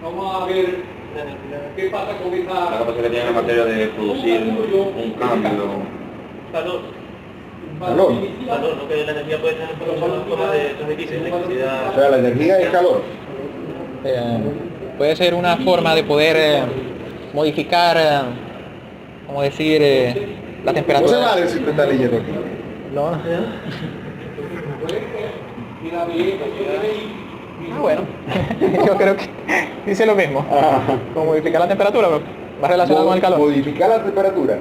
Vamos a ver qué pasa con esa... La capacidad que tiene en materia de producir un cambio. Calor. Calor. Calor, lo que la energía puede tener por forma de transmitirse, electricidad. O sea, la energía es calor. Puede ser una forma de poder modificar, como decir, la ¿Cómo se temperatura. vale si usted está leyendo aquí? No. Bueno, yo creo que dice lo mismo. Como modificar la temperatura, pero va relacionado con el calor. Modificar la temperatura.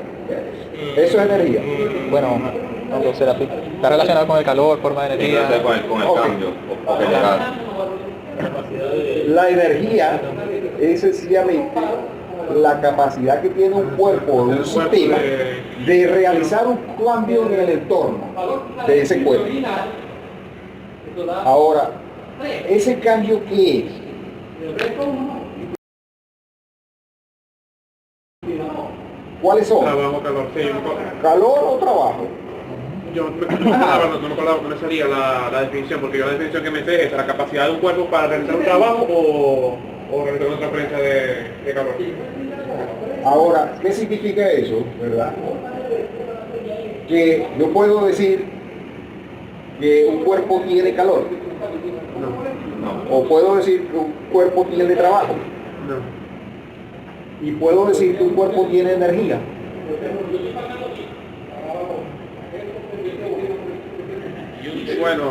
Eso es energía. Bueno, no será así. Está relacionado con el calor, forma de Tiene que energía. ver con el Ok. cambio o generar. La energía es sencillamente la capacidad que tiene un cuerpo o un sistema de realizar un cambio en el entorno de ese cuerpo. Ahora, ¿ese cambio qué es? ¿Cuáles son? Trabajo, calor, sí. ¿Calor o trabajo? Yo no me acordaba que me salía la definición, porque yo la definición que me sé es la capacidad de un cuerpo para realizar un trabajo o realizar una transferencia de calor. Ahora, ¿qué significa eso? ¿Verdad? Que yo puedo decir que un cuerpo tiene calor. O puedo decir que un cuerpo tiene trabajo. No. Y puedo decir que un cuerpo tiene energía. Bueno,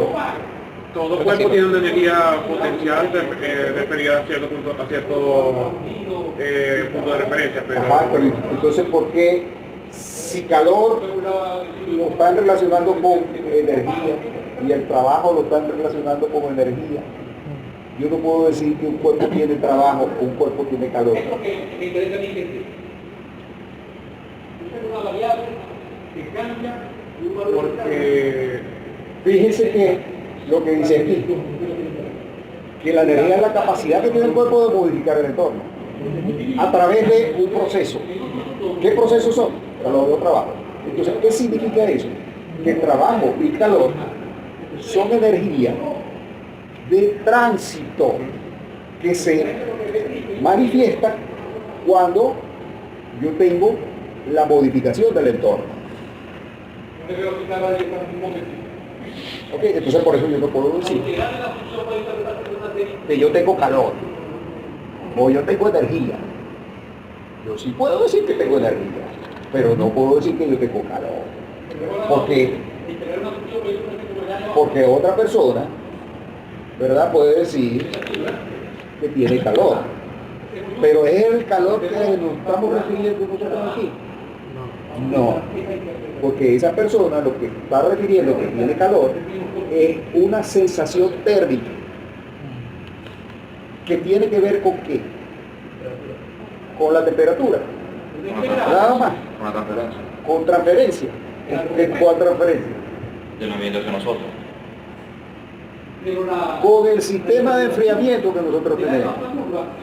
todo cuerpo tiene una energía potencial referida a cierto punto, punto de referencia, pero Ajá, pero entonces, ¿por qué si calor lo están relacionando con energía y el trabajo lo están relacionando con energía? Yo no puedo decir que un cuerpo tiene trabajo o un cuerpo tiene calor. Es porque me interesa a mí que es una variable que cambia y un valor porque Fíjese que lo que dice aquí, que la energía es la capacidad que tiene el cuerpo de modificar el entorno a través de un proceso. ¿Qué procesos son? Calor o trabajo. Entonces, ¿qué significa eso? Que trabajo y calor son energía de tránsito que se manifiesta cuando yo tengo la modificación del entorno. Ok, entonces por eso yo no puedo decir que yo tengo calor o yo tengo energía. Yo sí puedo decir que tengo energía, pero no puedo decir que yo tengo calor. Porque otra persona, ¿verdad? Puede decir que tiene calor. Pero ¿es el calor que nos estamos refiriendo nosotros aquí? No, porque esa persona lo que está refiriendo que tiene calor es una sensación térmica que tiene que ver con qué? Con la temperatura. Nada más. Con la transferencia Con transferencia. ¿Cuál transferencia? del ambiente hacia nosotros. Con el sistema de enfriamiento que nosotros tenemos.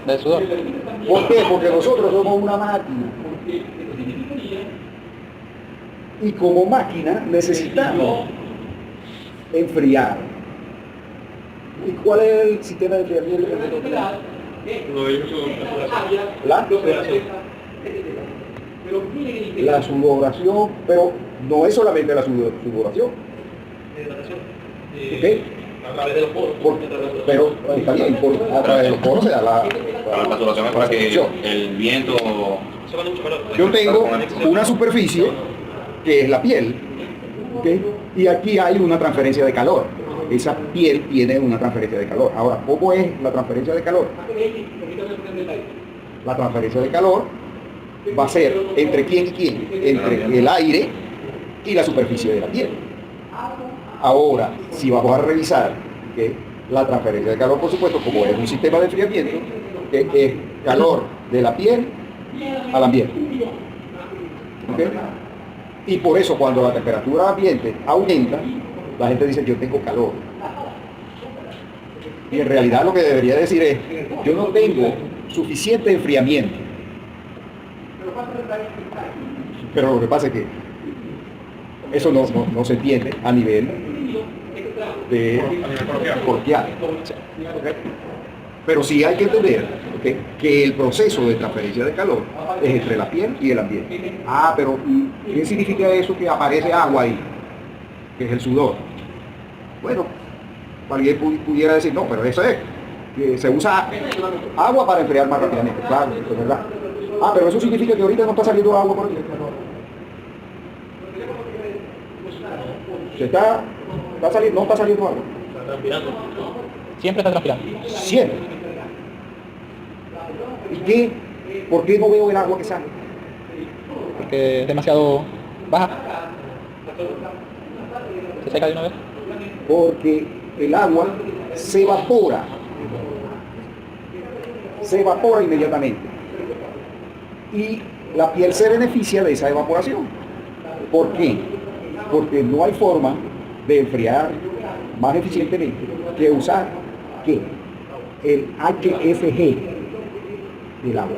Del sudor. ¿Por qué? Porque nosotros somos una máquina. Y como máquina necesitamos enfriar. ¿Y cuál es el sistema de enfriamiento que nosotros tenemos? no hay La sudoración, pero no es solamente la sudoración. ¿Ok? a través de los poros. Pero está bien, a través de los poros se da la saturación es para que saturación. el viento. Eso vale mucho calor. Yo tengo una superficie que es la piel, ¿ok? Y aquí hay una transferencia de calor. Esa piel tiene una transferencia de calor. Ahora, ¿cómo es la transferencia de calor? La transferencia de calor va a ser entre quién y quién, entre el aire y la superficie de la piel. Ahora, si vamos a revisar ¿okay? la transferencia de calor, por supuesto, como es un sistema de enfriamiento, que es calor de la piel al ambiente. ¿Okay? Y por eso cuando la temperatura ambiente aumenta, la gente dice yo tengo calor. Y en realidad lo que debería decir es, yo no tengo suficiente enfriamiento. Pero lo que pasa es que eso no se entiende a nivel de coloquial. ¿Okay? Pero sí hay que entender, ¿ok?, que el proceso de transferencia de calor es entre la piel y el ambiente. Ah, pero ¿qué significa eso que aparece agua ahí? Que es el sudor. Bueno, alguien pudiera decir, no, pero eso es, que se usa agua para enfriar más rápidamente. Claro, eso es verdad. Ah, pero eso significa que ahorita no está saliendo agua por aquí. No está saliendo agua. Está transpirando. Siempre está transpirando. Siempre. ¿Y qué? ¿Por qué no veo el agua que sale? Porque es demasiado baja. ¿Se seca de una vez? Porque el agua se evapora. Se evapora inmediatamente. Y la piel se beneficia de esa evaporación. ¿Por qué? Porque no hay forma de enfriar más eficientemente que usar ¿qué? El HFG del agua.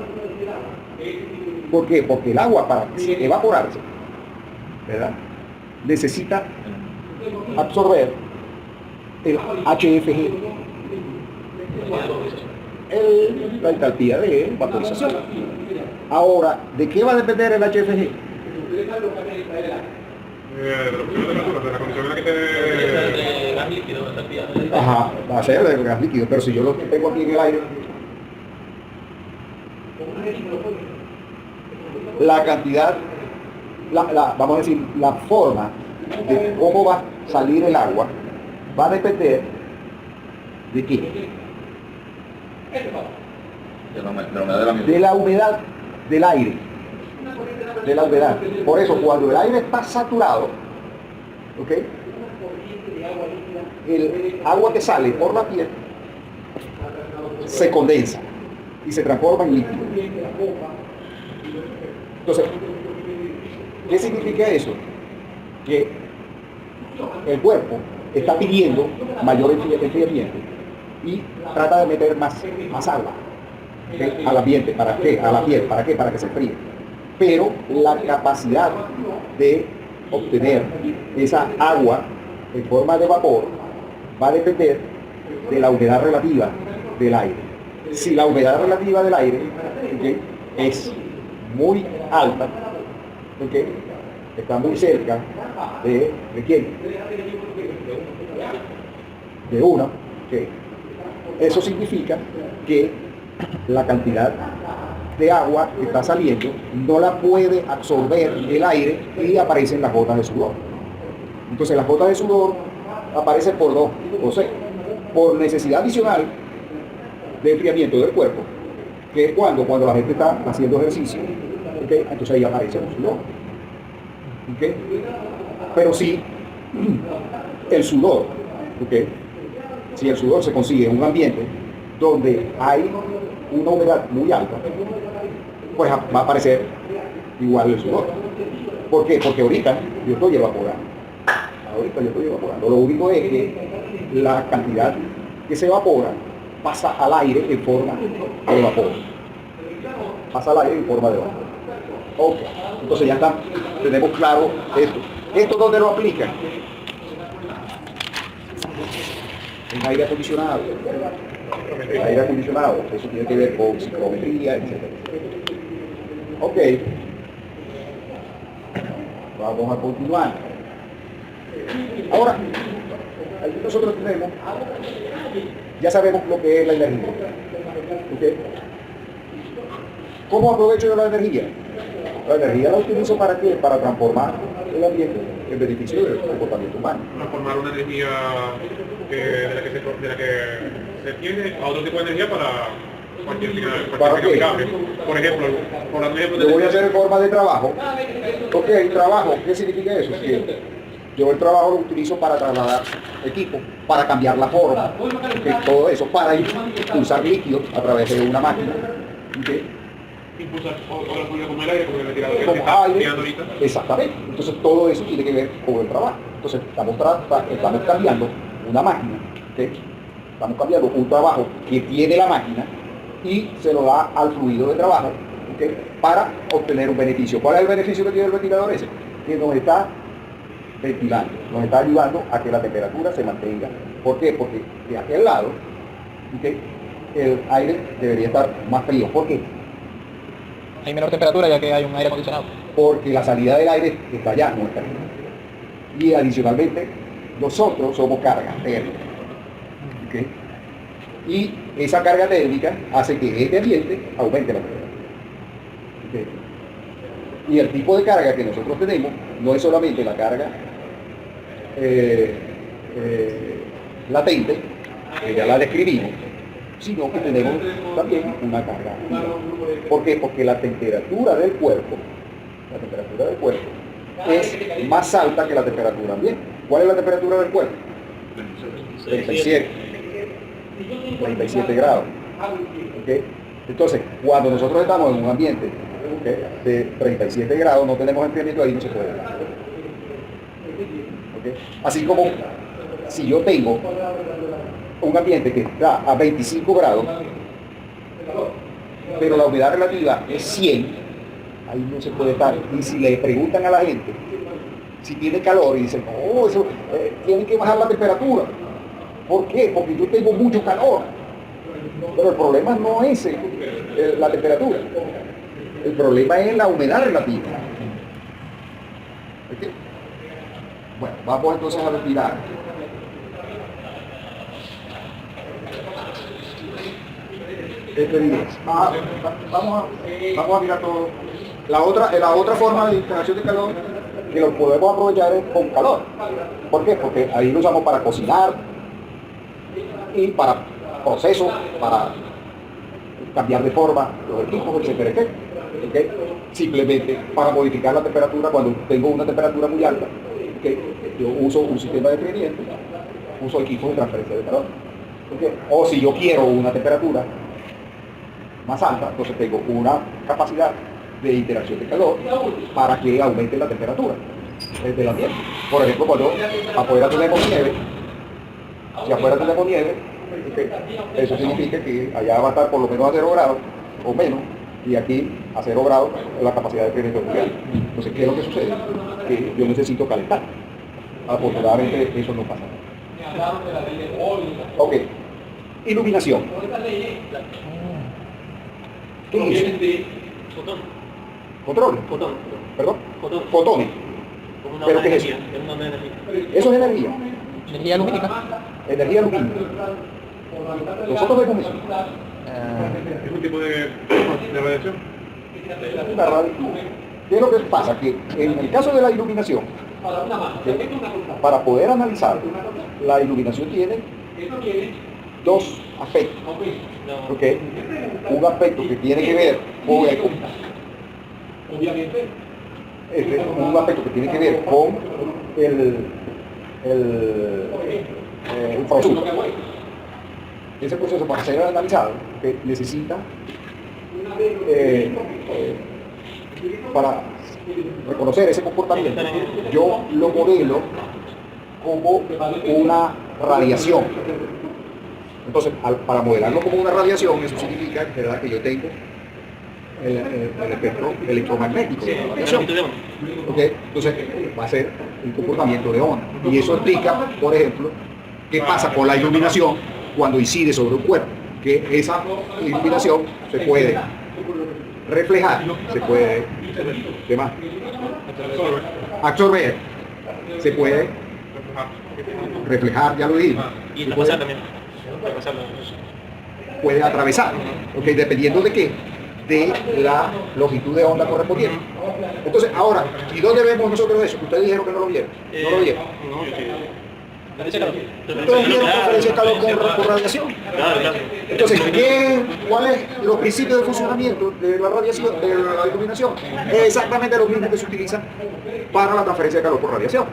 ¿Por qué? Porque el agua, para evaporarse, ¿verdad?, necesita absorber el HFG, la entalpía de vaporización. Ahora, ¿de qué va a depender el HFG? De la condición en la que De gas líquido, está transpirando. Ajá, va a ser de gas líquido, pero si yo lo tengo aquí en el aire, la cantidad, vamos a decir, la forma de cómo va a salir el agua va a depender de qué, de la humedad del aire, de la humedad. Por eso, cuando el aire está saturado, ¿ok?, el agua que sale por la piel se condensa y se transforma en líquido. Entonces, ¿qué significa eso? Que el cuerpo está pidiendo mayor enfriamiento y trata de meter más agua, ¿okay?, al ambiente. ¿Para qué? A la piel. ¿Para qué? Para que se enfríe. Pero la capacidad de obtener esa agua en forma de vapor va a depender de la humedad relativa del aire. Si la humedad relativa del aire, ¿okay?, es muy alta, ¿okay?, está muy cerca ¿de quién? De 1, ¿okay?, eso significa que la cantidad de agua que está saliendo no la puede absorber el aire y aparecen las gotas de sudor. Entonces las gotas de sudor aparecen por dos, o sea, por necesidad adicional de enfriamiento del cuerpo, que es cuando la gente está haciendo ejercicio, ¿okay?, entonces ahí aparece el sudor, ¿okay?, pero si el sudor, ¿okay?, si el sudor se consigue en un ambiente donde hay una humedad muy alta, pues va a aparecer igual el sudor. ¿Por qué? Porque ahorita yo estoy evaporando. Lo único es que la cantidad que se evapora pasa al aire en forma de vapor. Pasa al aire en forma de vapor. Ok, entonces ya está, tenemos claro esto. ¿Esto dónde lo aplican? En aire acondicionado. El aire acondicionado, eso tiene que ver con psicometría, etc. Ok, vamos a continuar. Ahora, aquí nosotros tenemos, ya sabemos lo que es la energía. ¿Okay? ¿Cómo aprovecho yo la energía? La energía la utilizo ¿para qué? Para transformar el ambiente en beneficio del comportamiento humano. Transformar una energía de la que se tiene a otro tipo de energía para cualquier aplicable. Por ejemplo, por un ejemplo lo voy a hacer en forma de trabajo. Ok, trabajo, ¿qué significa eso? Que yo el trabajo lo utilizo para trasladar equipo, para cambiar la forma, ¿okay?, todo eso, para impulsar líquidos a través de una máquina. ¿Okay? Impulsar como el aire, como el ventilador que Como está aire, tirando ahorita. exactamente. Entonces todo eso tiene que ver con el trabajo. Entonces estamos cambiando una máquina, ¿okay?, estamos cambiando un trabajo que tiene la máquina y se lo da al fluido de trabajo, ¿okay?, para obtener un beneficio. ¿Cuál es el beneficio que tiene el ventilador ese? Que nos está ventilando, nos está ayudando a que la temperatura se mantenga. ¿Por qué? Porque de aquel lado, ¿okay?, el aire debería estar más frío. ¿Por qué? Hay menor temperatura ya que hay un aire acondicionado. Porque la salida del aire está allá, no está aquí. Y adicionalmente, nosotros somos carga térmica. ¿Ok? Y esa carga térmica hace que este ambiente aumente la temperatura. ¿Ok? Y el tipo de carga que nosotros tenemos no es solamente la carga latente, que ya la describimos, sino que tenemos también una carga activa. ¿Por qué? Porque la temperatura del cuerpo es más alta que la temperatura ambiente. ¿Cuál es la temperatura del cuerpo? 37 grados. ¿Okay? Entonces, cuando nosotros estamos en un ambiente, ¿okay?, de 37 grados, no tenemos enfriamiento, ahí no se puede. ¿Okay? Así como si yo tengo un ambiente que está a 25 grados, pero la humedad relativa es 100, ahí no se puede estar. Y si le preguntan a la gente si tiene calor y dicen, oh, eso, tienen que bajar la temperatura. ¿Por qué? Porque yo tengo mucho calor. Pero el problema no es la temperatura. El problema es la humedad relativa. ¿Okay? Bueno, vamos entonces a respirar. Vamos a mirar todo. La otra forma de instalación de calor que lo podemos aprovechar es con calor. ¿Por qué? Porque ahí lo usamos para cocinar y para procesos, para cambiar de forma los equipos, etcétera, etcétera. ¿Okay? Simplemente para modificar la temperatura cuando tengo una temperatura muy alta. ¿Okay? Yo uso un sistema de enfriamiento, uso equipos de transferencia de calor. ¿Okay? O si yo quiero una temperatura más alta, entonces tengo una capacidad de interacción de calor para que aumente la temperatura del ambiente. Por ejemplo, cuando afuera tenemos nieve, si afuera tenemos nieve, ¿okay?, eso significa que allá va a estar por lo menos a 0 grados o menos, y aquí a 0 grados es la capacidad de enfriamiento mundial. Entonces, ¿qué es lo que sucede? Que yo necesito calentar. Afortunadamente eso no pasa. Ok. Iluminación. ¿Qué es eso? Control. ¿Perdón? Fotones. ¿Pero qué es eso? Eso es energía. Energía lumínica. Energía lumínica. Nosotros vemos eso. ¿Es un tipo de radiación? Una radio. ¿Qué es lo que pasa? Que en el caso de la iluminación, para poder analizar, la iluminación tiene dos aspectos. ¿Okay? Un aspecto que tiene que ver con el un aspecto que tiene que ver con el proceso. Ese proceso, para ser analizado, necesita para reconocer ese comportamiento, yo lo modelo como una radiación. Entonces, para modelarlo como una radiación, eso significa, ¿verdad?, que yo tengo el espectro electromagnético de la radiación. ¿Okay? Entonces, va a ser un comportamiento de onda. Y eso explica, por ejemplo, qué pasa con la iluminación cuando incide sobre un cuerpo. Que esa iluminación se puede reflejar, se puede, ¿qué más?, absorber, se puede reflejar, ya lo dije. Y pasar también. Puede atravesar, ¿okay? Dependiendo de qué, de la longitud de onda correspondiente. Entonces, ahora, ¿y dónde vemos nosotros eso? Ustedes dijeron que no lo vieron. ¿No lo vieron? Ustedes vieron transferencia de calor por radiación. Entonces, ¿cuál es los principios de funcionamiento de la radiación, de la iluminación? Es exactamente lo mismo que se utiliza para la transferencia de calor por radiación.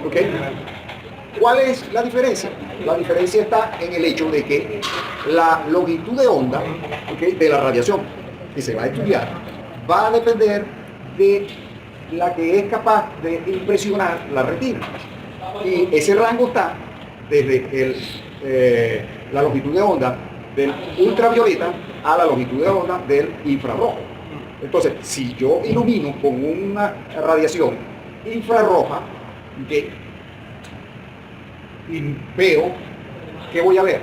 ¿Okay? ¿Cuál es la diferencia? La diferencia está en el hecho de que la longitud de onda, ¿okay?, de la radiación que se va a estudiar va a depender de la que es capaz de impresionar la retina. Y ese rango está desde la longitud de onda del ultravioleta a la longitud de onda del infrarrojo. Entonces, si yo ilumino con una radiación infrarroja, ¿okay?, y veo, ¿qué voy a ver?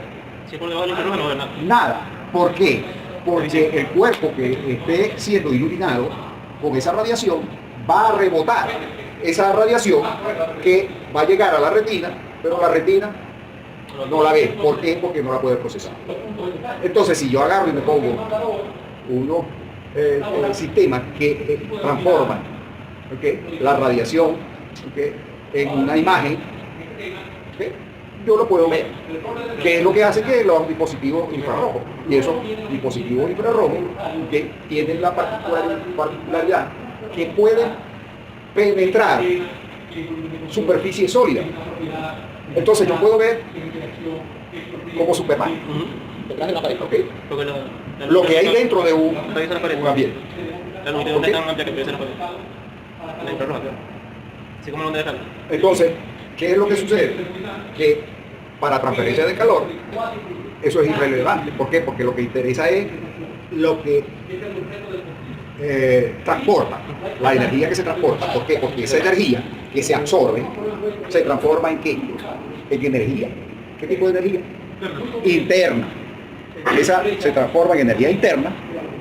Si es por debajo del infrarrojo, no ve nada. Nada. ¿Por qué? Porque el cuerpo que esté siendo iluminado con esa radiación va a rebotar esa radiación que va a llegar a la retina, pero la retina no la ve. ¿Por qué? Porque no la puede procesar. Entonces, si yo agarro y me pongo unos sistemas que transforman la radiación en una imagen, yo lo puedo ver. ¿Qué es lo que hace? Que los dispositivos infrarrojos, y esos dispositivos infrarrojos que tienen la particularidad que pueden penetrar superficie sólida. Entonces yo puedo ver como Superman. Detrás de una pared. ¿Okay? Porque Lo que hay dentro de un ambiente. La longitud de onda es tan amplia que puede ser la pared. La infrarroja, claro. Así como la onda de radio. Entonces, ¿qué es lo que sucede? Que para transferencia de calor, eso es irrelevante. ¿Por qué? Porque lo que interesa es lo que transporta, la energía que se transporta. ¿Por qué? Porque esa energía que se absorbe se transforma en ¿qué? En energía. ¿Qué tipo de energía? Interna. Esa se transforma en energía interna,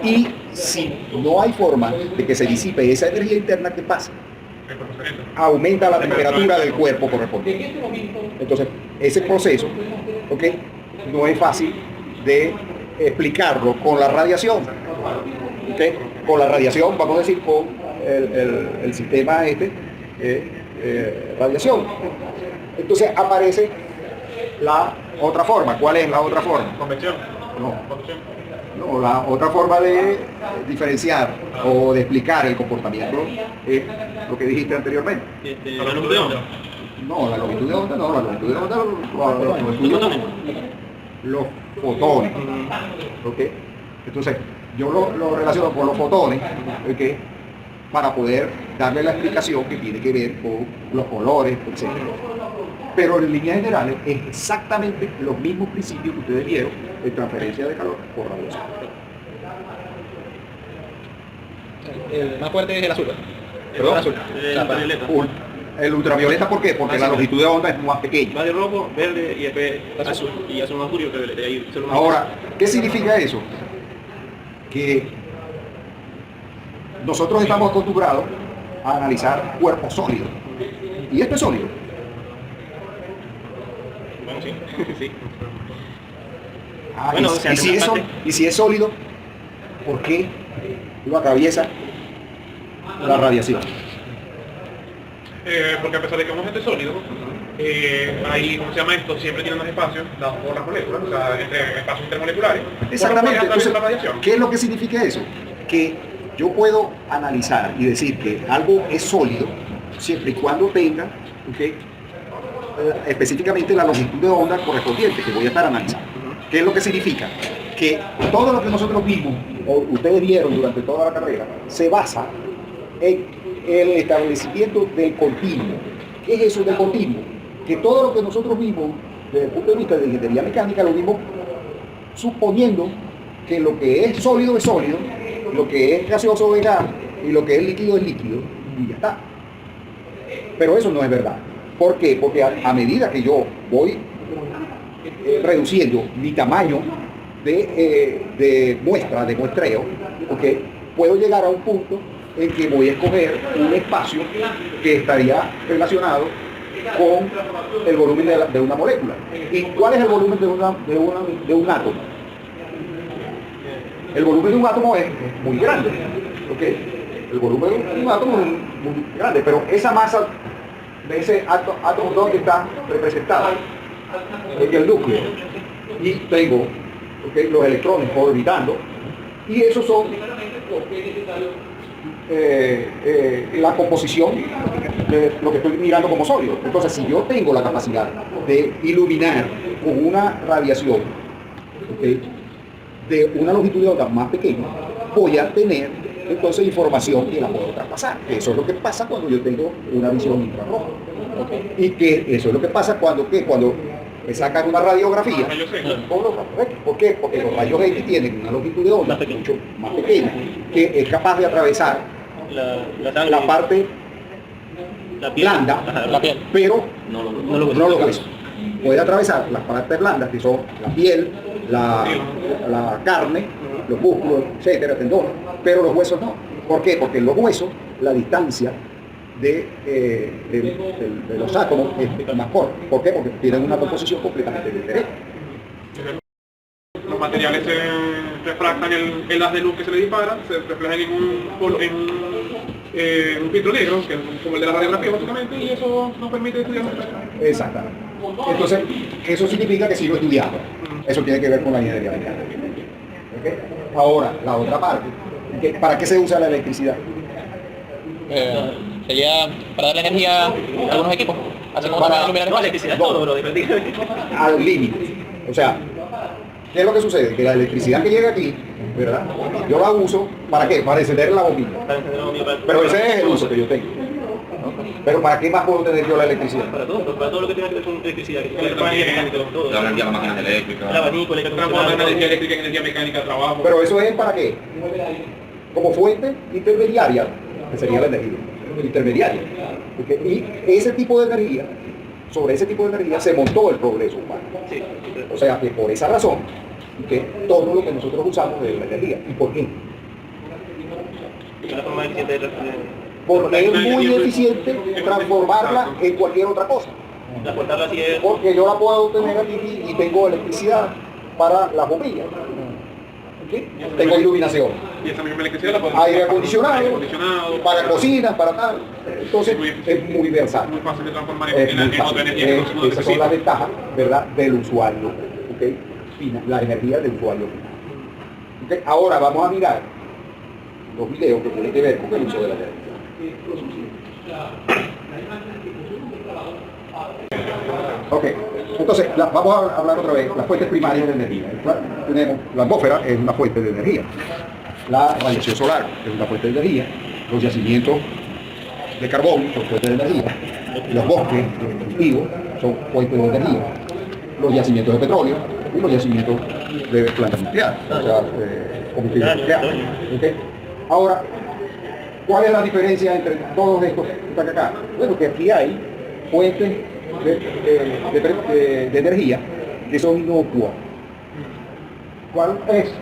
y si no hay forma de que se disipe esa energía interna, ¿qué pasa? Aumenta la temperatura del cuerpo correspondiente. Entonces, ese proceso, no es fácil de explicarlo con la radiación. Con la radiación, vamos a decir, con el sistema radiación. Entonces aparece la otra forma. ¿Cuál es la otra forma? Convección. No, la otra forma de diferenciar o de explicar el comportamiento es lo que dijiste anteriormente. La longitud de onda. No, la longitud de onda no, la longitud de onda lo estudian los fotones. Entonces, yo lo relaciono con los fotones, para poder darle la explicación que tiene que ver con los colores, etc. Pero en líneas generales es exactamente los mismos principios que ustedes vieron de transferencia de calor por radiación. El más fuerte es el azul. ¿Perdón? El azul. El ultravioleta. El ultravioleta, ¿por qué? Porque la longitud de onda es más pequeña. Va de rojo, verde y después azul. Y azul más oscuro y ultravioleta. Y ahí solo Ahora, ¿qué significa eso? Que nosotros estamos acostumbrados a analizar cuerpos sólidos. Y esto es sólido. Bueno, sí. Sí. Bueno, o sea, y si es sólido, ¿por qué lo atraviesa la radiación? Porque a pesar de que es un agente sólido, hay, ¿cómo se llama esto? Siempre tiene más espacio dados por las moléculas, o sea, espacios intermoleculares. Exactamente. Entonces, la radiación. ¿qué es lo que significa eso? Que yo puedo analizar y decir que algo es sólido siempre y cuando tenga específicamente la longitud de onda correspondiente que voy a estar analizando. ¿Qué es lo que significa? Que todo lo que nosotros vimos, o ustedes vieron durante toda la carrera, se basa en el establecimiento del continuo. ¿Qué es eso del continuo? Que todo lo que nosotros vimos desde el punto de vista de ingeniería mecánica lo vimos suponiendo que lo que es sólido, lo que es gaseoso es gas, y lo que es líquido, y ya está. Pero eso no es verdad. ¿Por qué? Porque a medida que yo voy reduciendo mi tamaño de muestra, de muestreo, puedo llegar a un punto en que voy a escoger un espacio que estaría relacionado con el volumen de una molécula. ¿Y cuál es el volumen de un átomo? El volumen de un átomo es muy grande. El volumen de un átomo es muy grande, pero esa masa de ese átomo, ¿dónde está representado? En el núcleo. Y tengo los electrones orbitando, y esos son la composición de lo que estoy mirando como sólido. Entonces, si yo tengo la capacidad de iluminar con una radiación de una longitud de onda más pequeña, voy a tener entonces información que la puedo traspasar. Eso es lo que pasa cuando yo tengo una visión infrarroja. Y que eso es lo que pasa cuando me sacan una radiografía. ¿Por qué? Porque los rayos X tienen una longitud de onda mucho más pequeña, que es capaz de atravesar la parte blanda, la piel, pero no lo grueso. puede atravesar las partes blandas, que son la piel, la carne, los músculos, etcétera, tendones, pero los huesos no. ¿Por qué? Porque en los huesos la distancia de los átomos es más corta. ¿Por qué? Porque tienen una composición completamente diferente. Los materiales se refractan el haz de luz que se le dispara, se reflejan en un filtro negro, que es como el de la radiografía básicamente, y eso nos permite estudiar los espectros. Exactamente. Entonces, eso significa que sí lo he estudiado. Eso tiene que ver con la ingeniería mecánica. ¿Okay? Ahora, la otra parte, ¿para qué se usa la electricidad? Sería para darle energía a algunos equipos, así como para iluminar No, electricidad es todo, bro. Al límite. O sea, ¿qué es lo que sucede? Que la electricidad que llega aquí, ¿verdad? Yo la uso, ¿para qué? Para encender la bombilla. Pero ese es el uso que yo tengo. Pero ¿para qué más puedo tener yo la electricidad? Para todo lo que tenga que ver con electricidad, que tenga que ver con energía mecánica, con todo. La energía de las máquinas eléctricas. El abanico, el Transformar energía eléctrica en energía mecánica, trabajo. Pero eso es ¿para qué? Como fuente intermediaria, que sería la energía intermediaria. ¿Okay? Y ese tipo de energía, sobre ese tipo de energía se montó el progreso humano. Sí. O sea que por esa razón, que todo lo que nosotros usamos es la energía. ¿Y por qué? La forma eficiente de Porque es muy eficiente transformarla en cualquier otra cosa. transportarla así es. Porque yo la puedo tener aquí y tengo electricidad para las bombillas. ¿Okay? Tengo iluminación. Y esa misma electricidad la podemos Aire usar acondicionado, para cocinas, para tal. Entonces es muy versátil. muy fácil de transformar Es muy en otra fácil. energía que no Esas son las ventajas, ¿verdad?, del usuario. ¿Okay? La energía del usuario. ¿Okay? Ahora vamos a mirar los videos que tienen que ver con el uso de la energía. Ok, entonces vamos a hablar otra vez las fuentes primarias de energía. Tenemos la atmósfera, es una fuente de energía. La radiación solar es una fuente de energía. Los yacimientos de carbón son fuentes de energía. Los bosques, los cultivos son fuentes de energía. Los yacimientos de petróleo y los yacimientos de plantas nucleares, o sea, combustibles nucleares. ¿Okay? Ahora, ¿cuál es la diferencia entre todos estos que están acá? Bueno, que aquí hay fuentes de energía que son inocuas. ¿Cuál es?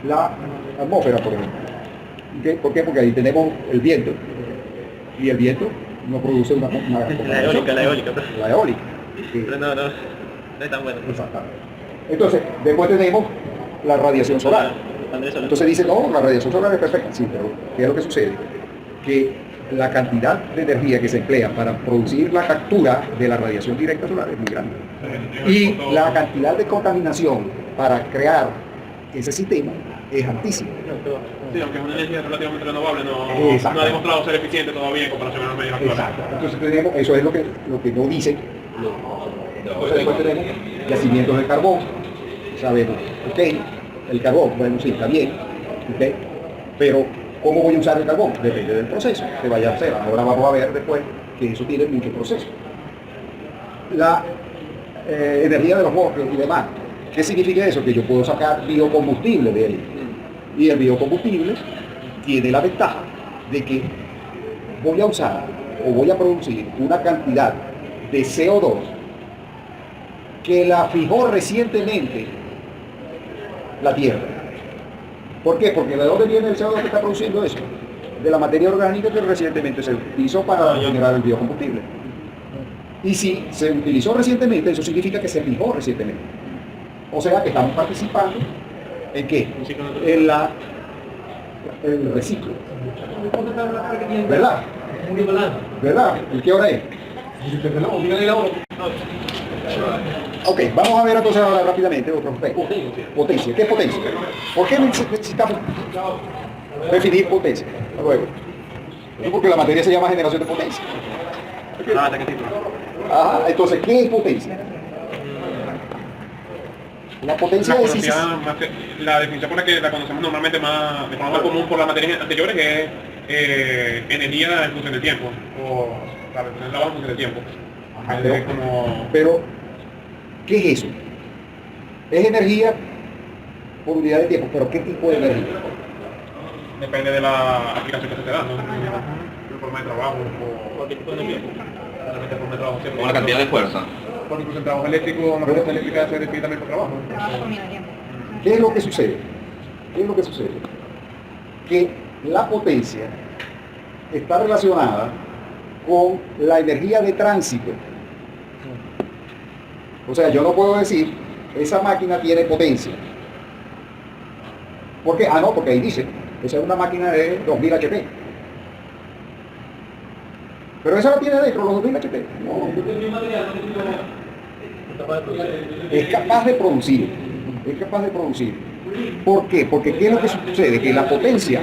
La atmósfera, por ejemplo. ¿Okay? ¿Por qué? Porque ahí tenemos el viento. Y el viento no produce una La eólica. La eólica. Sí. Pero no es tan bueno. Exactamente. Entonces, después tenemos la radiación solar. Entonces dicen, no, la radiación solar es perfecta. Sí, pero ¿qué es lo que sucede? Que la cantidad de energía que se emplea para producir la captura de la radiación directa solar es muy grande. Y la cantidad de contaminación para crear ese sistema es altísima. Sí, aunque es una energía relativamente renovable, no ha demostrado ser eficiente todavía en comparación a los medios actuales. Exacto. Entonces tenemos, eso es lo que no dicen. Entonces después tenemos yacimientos de carbón. Sabemos, ok, el carbón, bueno, sí, está bien, ok, pero ¿cómo voy a usar el carbón? Depende del proceso que vaya a hacer. Ahora vamos a ver después que eso tiene muchos procesos. La energía de los bosques y demás. ¿Qué significa eso? Que yo puedo sacar biocombustible de él. Y el biocombustible tiene la ventaja de que voy a usar o voy a producir una cantidad de CO2 que la fijó recientemente la Tierra. ¿Por qué? Porque ¿de dónde viene el CO2 que está produciendo eso? De la materia orgánica que recientemente se utilizó para generar el biocombustible. Y si se utilizó recientemente, eso significa que se fijó recientemente. O sea que estamos participando ¿en qué? En el reciclo. ¿Verdad? ¿Verdad? ¿Y qué hora es? Ok, vamos a ver entonces ahora rápidamente otro aspecto. Potencia. ¿Qué es potencia? ¿Por qué necesitamos definir potencia? Luego. Porque la materia se llama generación de potencia. Ajá, entonces, ¿qué es potencia? La potencia es la definición por la que la conocemos normalmente de forma más común por las materias anteriores es energía en función del tiempo, o la reducción del trabajo en función del tiempo. Ajá, pero, ¿qué es eso? Es energía por unidad de tiempo, pero ¿qué tipo de energía? Depende de la aplicación que se esté dando, la forma de trabajo, o qué tipo de energía. Como la cantidad de fuerza. por ejemplo, el trabajo eléctrico, una fuerza eléctrica se define también por trabajo. ¿Qué es lo que sucede? ¿Qué es lo que sucede? Que la potencia está relacionada con la energía de tránsito. O sea, yo no puedo decir, esa máquina tiene potencia. ¿Por qué? Ah, no, porque ahí dice, esa es una máquina de 2000 HP. Pero esa la tiene dentro, los 2000 HP. No. Es capaz de producir. Es capaz de producir. ¿Por qué? Porque ¿qué es lo que sucede? Que la potencia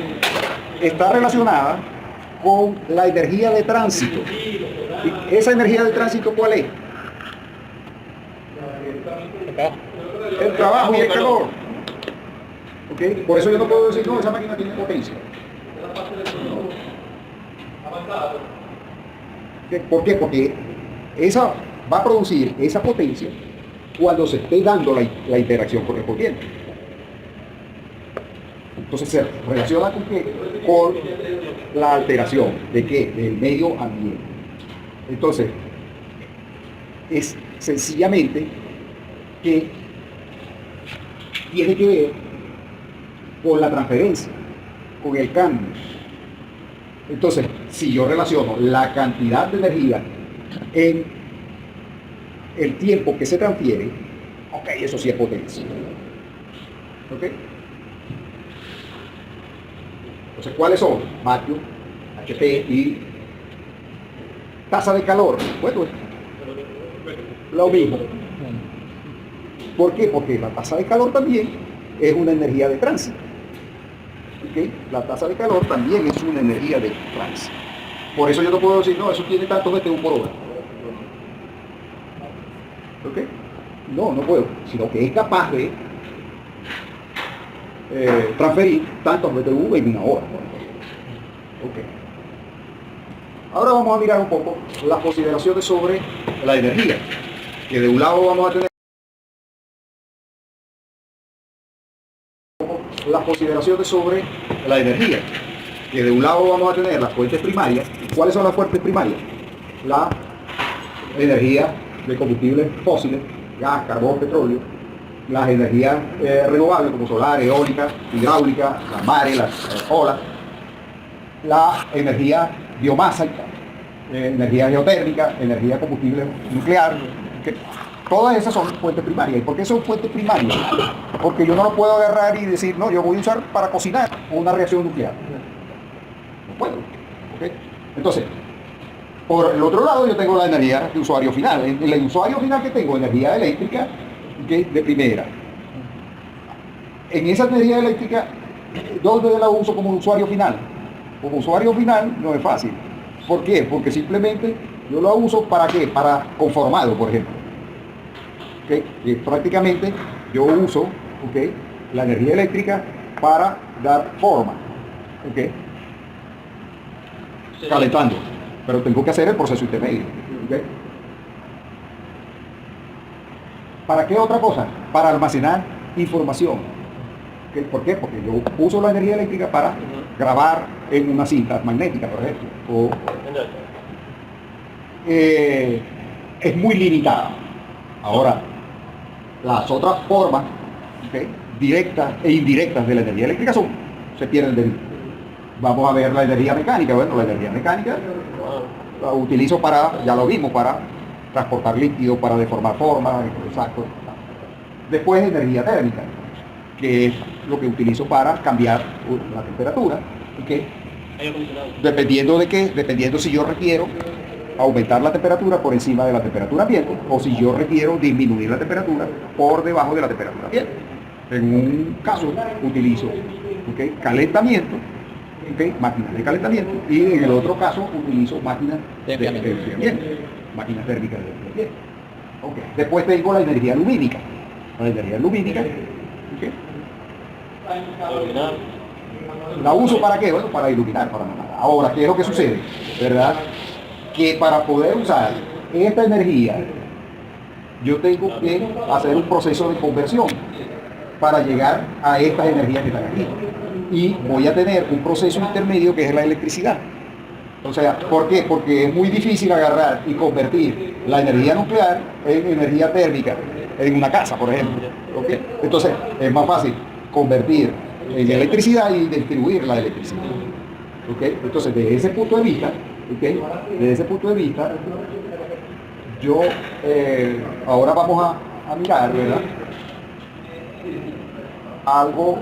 está relacionada con la energía de tránsito. ¿Y esa energía de tránsito cuál es? El trabajo y el calor. ¿Okay? Por eso yo no puedo decir, no, esa máquina tiene potencia. ¿Por qué? Porque esa va a producir esa potencia cuando se esté dando la interacción correspondiente. Entonces se relaciona con qué? Con la alteración de qué? Del medio ambiente. Entonces, es sencillamente que tiene que ver con la transferencia, con el cambio. Entonces, si yo relaciono la cantidad de energía en el tiempo que se transfiere, ok, eso sí es potencia. ¿Ok? Entonces, ¿cuáles son? Vatio, HP y tasa de calor. Bueno, lo mismo. ¿Por qué? Porque la tasa de calor también es una energía de tránsito. ¿Okay? La tasa de calor también es una energía de tránsito. Por eso yo no puedo decir, no, eso tiene tantos BTU por hora. ¿Ok? No, no puedo. Sino que es capaz de transferir tantos BTU en una hora. ¿Ok? Ahora vamos a mirar un poco las consideraciones sobre la energía. Que de un lado vamos a tener las consideraciones sobre la energía, que de un lado vamos a tener las fuentes primarias. ¿Cuáles son las fuentes primarias? La energía de combustibles fósiles, gas, carbón, petróleo, las energías renovables como solar, eólica, hidráulica, las mares, las olas, la energía biomasa, energía geotérmica, energía combustible nuclear, todas esas son fuentes primarias. ¿Y por qué son fuentes primarias? Porque yo no lo puedo agarrar y decir, no, yo voy a usar para cocinar una reacción nuclear. No puedo. ¿Okay? Entonces, por el otro lado yo tengo la energía de usuario final. El usuario final que tengo, energía eléctrica, ¿okay? De primera. En esa energía eléctrica, ¿dónde la uso como usuario final? Como usuario final no es fácil. ¿Por qué? Porque simplemente yo la uso ¿para qué? Para conformado, por ejemplo. ¿Okay? Y prácticamente yo uso, ¿okay? La energía eléctrica para dar forma, ¿okay? Calentando, pero tengo que hacer el proceso intermedio. ¿Okay? ¿Para qué otra cosa? Para almacenar información. ¿Okay? ¿Por qué? Porque yo uso la energía eléctrica para grabar en una cinta magnética, por ejemplo. O, es muy limitada. Ahora, las otras formas, ¿okay? Directas e indirectas de la energía eléctrica se pierden de vista. Vamos a ver la energía mecánica. Bueno, la energía mecánica la utilizo para, ya lo vimos, para transportar líquido, para deformar forma, exacto. Después energía térmica, que es lo que utilizo para cambiar la temperatura. ¿Okay? Dependiendo de qué, dependiendo si yo requiero aumentar la temperatura por encima de la temperatura ambiente o si yo requiero disminuir la temperatura por debajo de la temperatura ambiente. En un caso utilizo, ¿okay? Calentamiento, ¿okay? Máquinas de calentamiento, y en el otro caso utilizo máquinas de enfriamiento, máquinas térmicas de enfriamiento. Okay. Después tengo la energía lumínica. La energía lumínica, ¿okay? ¿La uso para qué? Bueno, para iluminar, para nada. Ahora, ¿qué es lo que sucede? ¿Verdad? Que para poder usar esta energía, yo tengo que hacer un proceso de conversión para llegar a estas energías que están aquí. Y voy a tener un proceso intermedio que es la electricidad. O sea, ¿por qué? Porque es muy difícil agarrar y convertir la energía nuclear en energía térmica en una casa, por ejemplo. ¿Ok? Entonces, es más fácil convertir en electricidad y distribuir la electricidad. ¿Ok? Entonces, desde ese punto de vista, desde ese punto de vista, yo ahora vamos a mirar, ¿verdad? Algo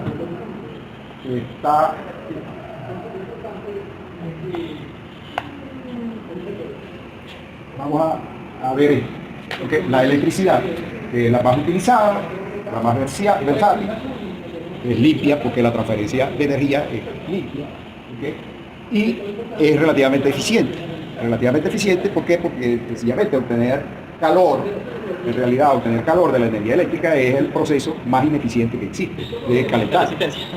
que está vamos a ver esto. ¿Okay? La electricidad, que es la más utilizada, la más versátil, es limpia porque la transferencia de energía es limpia. ¿Okay? Y es relativamente eficiente. Relativamente eficiente, ¿por qué? Porque sencillamente obtener calor, en realidad obtener calor de la energía eléctrica es el proceso más ineficiente que existe, de calentar,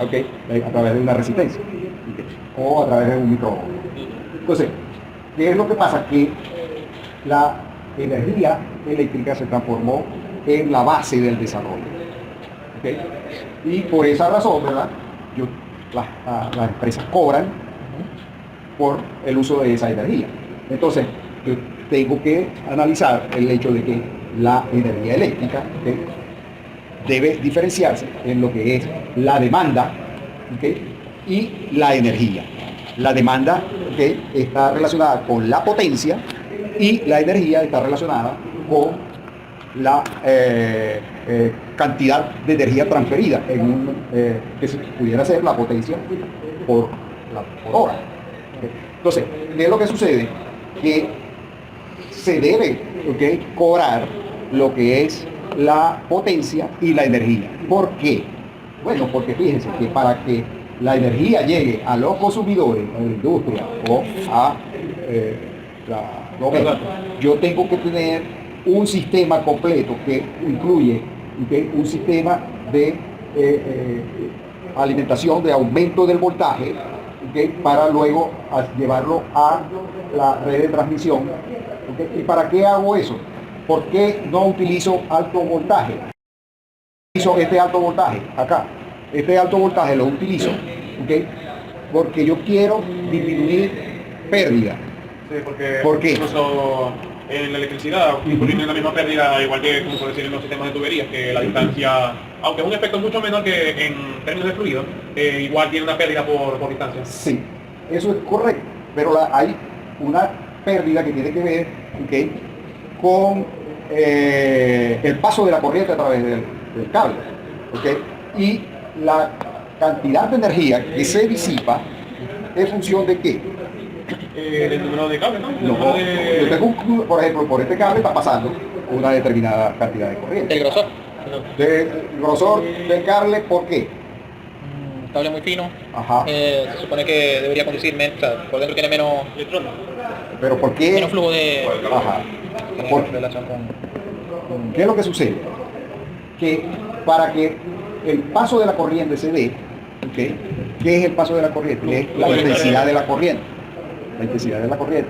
¿okay? A través de una resistencia, ¿okay? O a través de un microondas. Entonces, ¿qué es lo que pasa? Que la energía eléctrica se transformó en la base del desarrollo. ¿Okay? Y por esa razón, ¿verdad? Las empresas cobran por el uso de esa energía. Entonces, yo tengo que analizar el hecho de que la energía eléctrica, ¿okay?, debe diferenciarse en lo que es la demanda, ¿okay?, y la energía. La demanda, ¿okay?, está relacionada con la potencia y la energía está relacionada con la cantidad de energía transferida que se pudiera ser la potencia por hora. ¿Okay? Entonces, ¿qué es lo que sucede? Que se debe, ¿okay?, cobrar lo que es la potencia y la energía. ¿Por qué? Bueno, porque fíjense que para que la energía llegue a los consumidores, a la industria o a yo tengo que tener un sistema completo que incluye, ¿okay?, un sistema de alimentación, de aumento del voltaje, ¿okay?, para luego llevarlo a la red de transmisión. ¿Okay? ¿Y para qué hago eso? ¿Por qué no utilizo alto voltaje? Utilizo este alto voltaje acá. Este alto voltaje lo utilizo, ¿okay?, porque yo quiero disminuir pérdida. Sí, porque ¿Por qué? Incluso en la electricidad ocurre la misma pérdida, igual que, como puede decir, en los sistemas de tuberías, que la distancia, aunque es un efecto mucho menor que en términos de fluido, igual tiene una pérdida por distancia. Sí, eso es correcto, pero hay una pérdida que tiene que ver, ¿okay?, con el paso de la corriente a través del cable, ¿okay?, y la cantidad de energía que se disipa es función de qué. Del número de cables, ¿no? No, yo tengo por ejemplo, por este cable está pasando una determinada cantidad de corriente. El grosor. El grosor del cable, ¿por qué? Cable muy fino. Ajá. Se supone que debería conducir menos, o sea, por dentro tiene menos electrones. Pero ¿por qué? Menos flujo de Ajá. ¿Por relación con... ¿Qué es lo que sucede? Que para que el paso de la corriente se dé, ¿okay?, ¿qué es el paso de la corriente? Es la intensidad de la corriente. La intensidad de la corriente.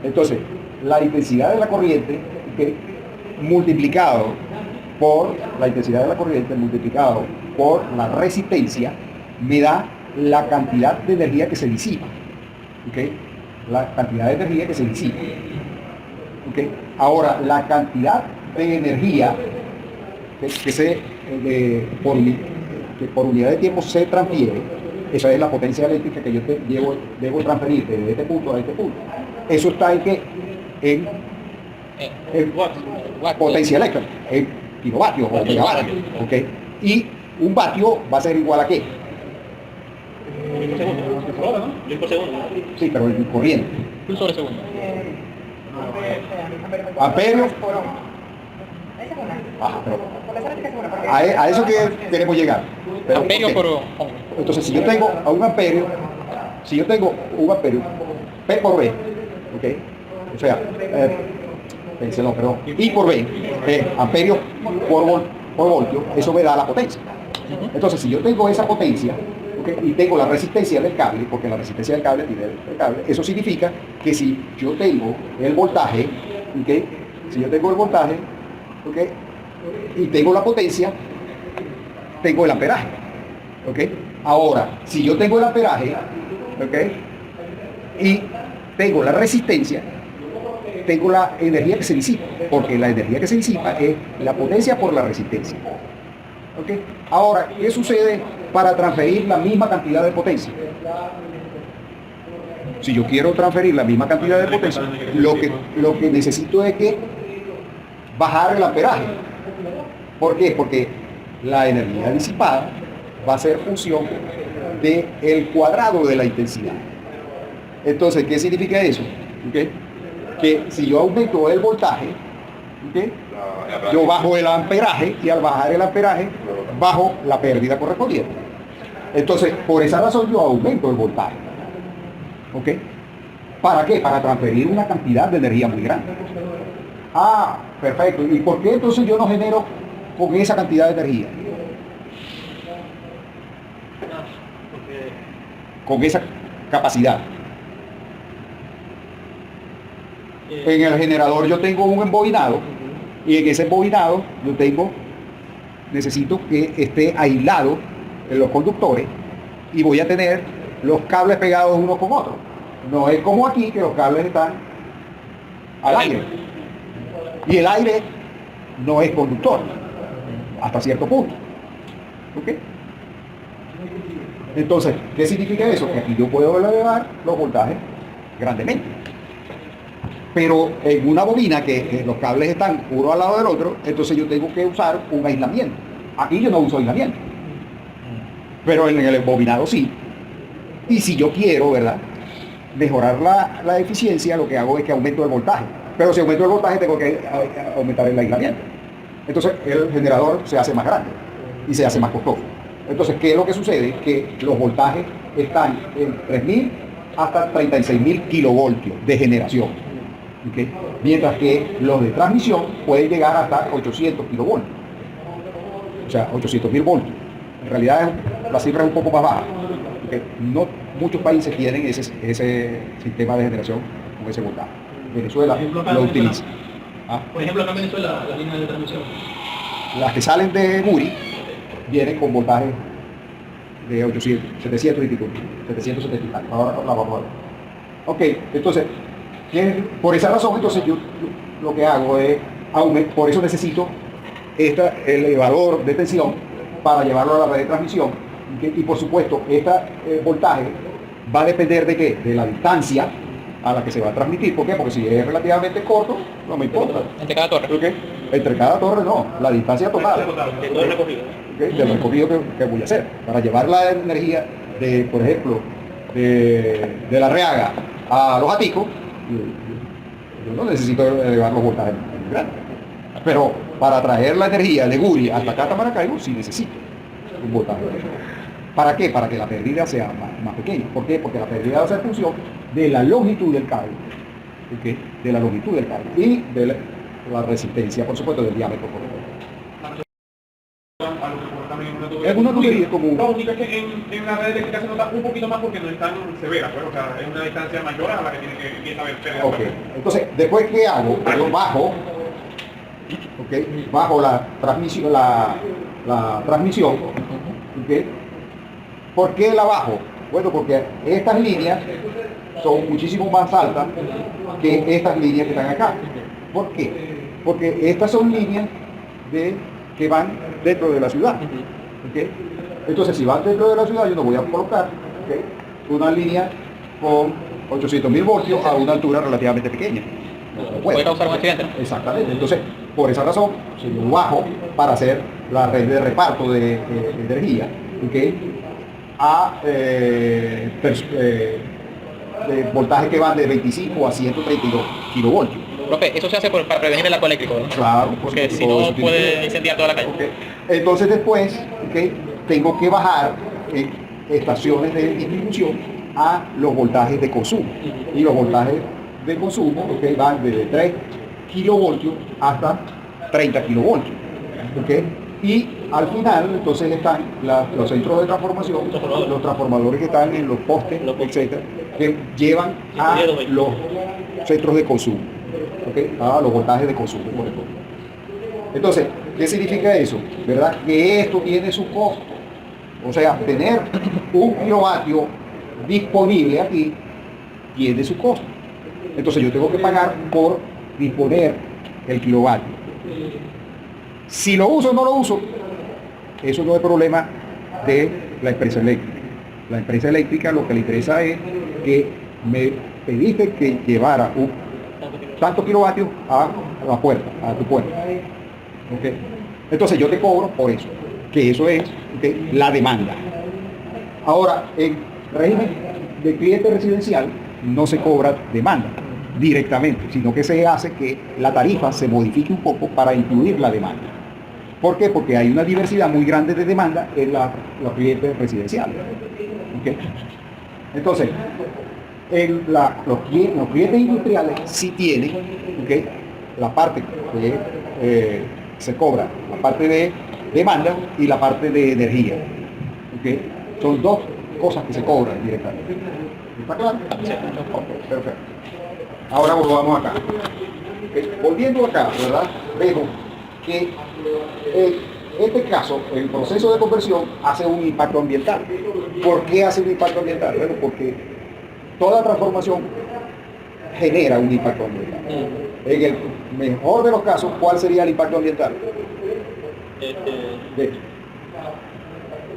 Entonces, la intensidad de la corriente, ¿okay?, multiplicado por la intensidad de la corriente, multiplicado por la resistencia, me da la cantidad de energía que se disipa. ¿Okay? La cantidad de energía que se disipa. ¿Okay? Ahora, la cantidad de energía que por unidad de tiempo se transfiere, esa es la potencia eléctrica que yo debo transferir desde este punto a este punto. Eso está en qué? En potencia eléctrica, en kilovatios o megavatios. ¿Okay? Y un vatio va a ser igual a qué? Por segundo. Sí, pero en corriente. Un sobre segundo. Amperios. Ajá, pero a eso que queremos llegar. Pero, Amperio ¿por qué? por... Entonces, si yo tengo a un amperio, P por B, ¿ok? O sea, I por B, amperio por voltio, eso me da la potencia. Entonces, si yo tengo esa potencia, ¿okay?, y tengo la resistencia del cable, porque la resistencia del cable tiene el cable, eso significa que si yo tengo el voltaje, ¿okay?, si yo tengo el voltaje, ¿okay?, y tengo la potencia, tengo el amperaje. ¿Okay? Ahora, si yo tengo el amperaje, ¿okay?, y tengo la resistencia, tengo la energía que se disipa, porque la energía que se disipa es la potencia por la resistencia. ¿Ok? Ahora, ¿qué sucede para transferir la misma cantidad de potencia? Si yo quiero transferir la misma cantidad de potencia, lo que necesito es que bajar el amperaje. ¿Por qué? Porque la energía disipada va a ser función del cuadrado de la intensidad. Entonces, ¿qué significa eso? ¿Okay? Que si yo aumento el voltaje, ¿okay? Yo bajo el amperaje, y al bajar el amperaje bajo la pérdida correspondiente. Entonces, por esa razón yo aumento el voltaje. ¿Ok? ¿Para qué? Para transferir una cantidad de energía muy grande. Ah, perfecto. ¿Y por qué entonces yo no genero con esa cantidad de energía? Con esa capacidad. En el generador yo tengo un embobinado, y en ese embobinado yo necesito que esté aislado en los conductores, y voy a tener los cables pegados unos con otros. No es como aquí, que los cables están al aire. Y el aire no es conductor, hasta cierto punto. ¿Ok? Entonces, ¿qué significa eso? Que aquí yo puedo elevar los voltajes grandemente. Pero en una bobina que los cables están uno al lado del otro, entonces yo tengo que usar un aislamiento. Aquí yo no uso aislamiento. Pero en el bobinado sí. Y si yo quiero, ¿verdad?, mejorar la eficiencia, lo que hago es que aumento el voltaje. Pero si aumento el voltaje tengo que aumentar el aislamiento. Entonces el generador se hace más grande y se hace más costoso. Entonces, ¿qué es lo que sucede? Que los voltajes están en 3.000 hasta 36.000 kilovoltios de generación. ¿Okay? Mientras que los de transmisión pueden llegar hasta 800 kilovoltios. O sea, 800.000 voltios. En realidad la cifra es un poco más baja. ¿Okay? No muchos países tienen ese sistema de generación con ese voltaje. Venezuela lo utiliza. ¿Ah? Por ejemplo, acá en Venezuela, las líneas de transmisión. Las que salen de Muri vienen con voltaje de 800, 700 y pico, 770 y tal. Ahora la vamos a ver. Ok, entonces, por esa razón, entonces yo lo que hago es aumentar, por eso necesito el elevador de tensión para llevarlo a la red de transmisión. Y por supuesto, este voltaje va a depender de qué? De la distancia a la que se va a transmitir. ¿Por qué? Porque si es relativamente corto, no me importa. Entre cada torre. ¿Okay? Entre cada torre no, la distancia total. De todo el recorrido. ¿Okay? Del recorrido que voy a hacer. Para llevar la energía de, por ejemplo, de La Reaga a Los Aticos, yo no necesito elevar los voltajes muy grandes. Pero para traer la energía de Guri hasta acá, hasta Maracaibo, sí necesito un voltaje. ¿Para qué? Para que la pérdida sea más pequeña. ¿Por qué? Porque la pérdida va a ser función de la longitud del cable. ¿Okay? De la longitud del cable. Y de la resistencia, por supuesto, del diámetro por el es una tubería común. Lo único es que en la red eléctrica se nota un poquito más porque no es tan severa, pues, o sea, es una distancia mayor a la que tiene que empieza a haber pérdida. Ok, entonces, después ¿qué hago? Yo bajo, bajo la transmisión, la transmisión, ¿okay? ¿Por qué la bajo? Bueno, porque estas líneas son muchísimo más altas que estas líneas que están acá. ¿Por qué? Porque estas son líneas que van dentro de la ciudad. ¿Okay? Entonces, si van dentro de la ciudad, yo no voy a colocar una línea con 800.000 voltios a una altura relativamente pequeña. No puede causar un accidente, ¿no? Exactamente. Entonces, por esa razón, si yo bajo para hacer la red de reparto de energía, ¿okay? A de voltajes que van de 25 a 132 kilovoltios. Profe, eso se hace para prevenir el arco eléctrico, ¿no? Claro. Porque si no puede incendiar toda la calle. Okay. Entonces después, tengo que bajar estaciones de distribución a los voltajes de consumo. Y los voltajes de consumo van desde 3 kilovoltios hasta 30 kilovoltios. Y al final, entonces están los centros de transformación, los transformadores que están en los postes, etcétera, que llevan a los centros de consumo, a los voltajes de consumo. Entonces, ¿qué significa eso? ¿Verdad? Que esto tiene su costo. O sea, tener un kilovatio disponible aquí tiene su costo. Entonces yo tengo que pagar por disponer el kilovatio. Si lo uso o no lo uso, eso no es problema de la empresa eléctrica. La empresa eléctrica lo que le interesa es que me pediste que llevara tantos kilovatios a la puerta, a tu puerta. ¿Okay? Entonces yo te cobro por eso, que eso es la demanda. Ahora, en régimen de cliente residencial no se cobra demanda directamente, sino que se hace que la tarifa se modifique un poco para incluir la demanda. ¿Por qué? Porque hay una diversidad muy grande de demanda en los clientes residenciales. ¿Okay? Entonces, los clientes industriales sí tienen, ¿okay?, la parte que se cobra, la parte de demanda y la parte de energía. ¿Okay? Son dos cosas que se cobran directamente. ¿Está claro? Sí. Okay, perfecto. Ahora volvamos acá. Okay. Volviendo acá, ¿verdad? Vemos que este caso, el proceso de conversión hace un impacto ambiental. ¿Por qué hace un impacto ambiental? Bueno, porque toda transformación genera un impacto ambiental. En el mejor de los casos, ¿cuál sería el impacto ambiental?